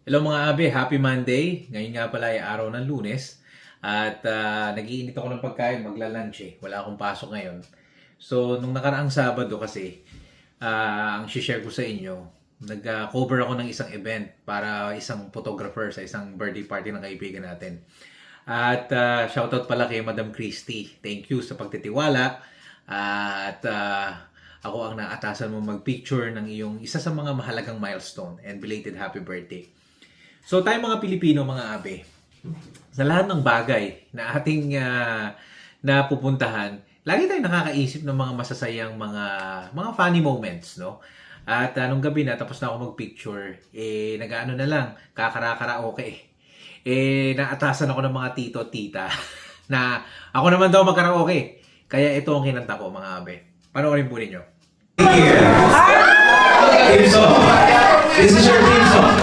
Hello mga abe, happy Monday. Ngayon nga pala ay araw ng Lunes. At nag-iinit ako ng pagkain, magla-lunch eh. Wala akong pasok ngayon. So, nung nakaraang Sabado kasi, ang share ko sa inyo, nag-cover ako ng isang event para isang photographer sa isang birthday party ng kaibigan natin. At shoutout pala kay Madam Christy. Thank you sa pagtitiwala. At ako ang naatasan mo mag-picture ng iyong isa sa mga mahalagang milestone and belated happy birthday. So tayo mga Pilipino, mga abe, sa lahat ng bagay na ating napupuntahan, lagi tayong nakakaisip ng mga masasayang mga funny moments, no? At nung gabi na, tapos na ako mag-picture, nag-ano na lang, kakara-karaoke. Naatasan ako ng mga tito at tita na ako naman daw mag-karaoke. Kaya ito ang kinanta ko, mga abe. Panoorin po ninyo. Theme song. This is your theme song.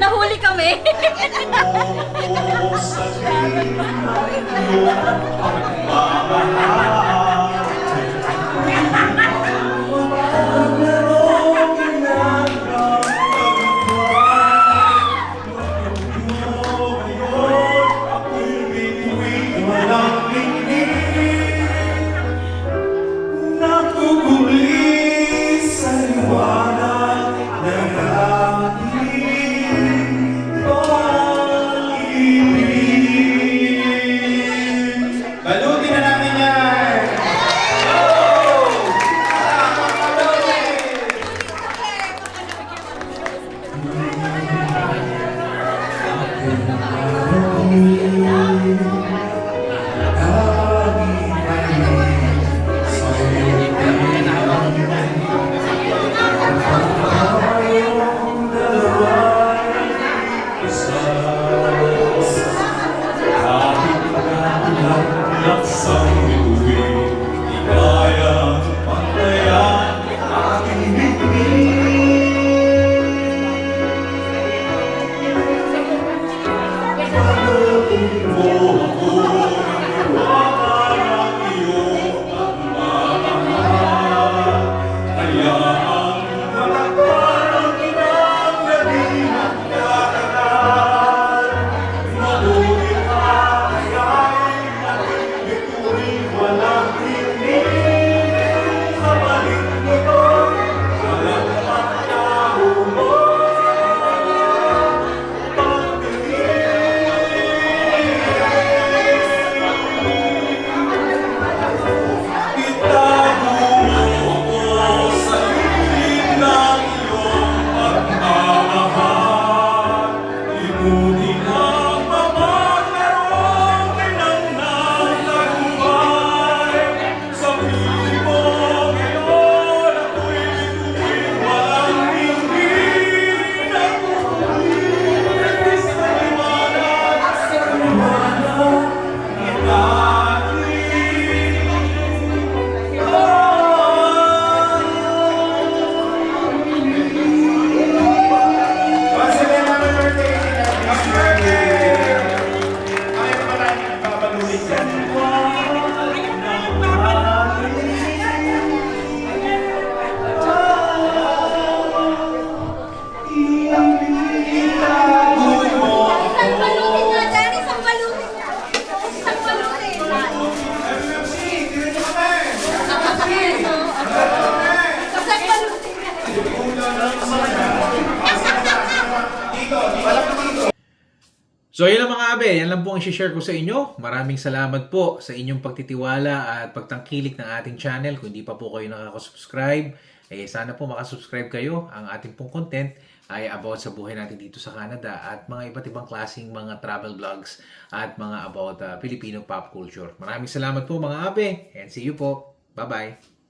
Nahuli kami. Balutin na natin yan! So, yun lang mga abe. Yan lang po ang share ko sa inyo. Maraming salamat po sa inyong pagtitiwala at pagtangkilik ng ating channel. Kung hindi pa po kayo nakaka-subscribe, sana po makasubscribe kayo. Ang ating pong content ay about sa buhay natin dito sa Canada at mga iba't ibang klaseng mga travel vlogs at mga about Filipino pop culture. Maraming salamat po mga abe and see you po. Bye-bye!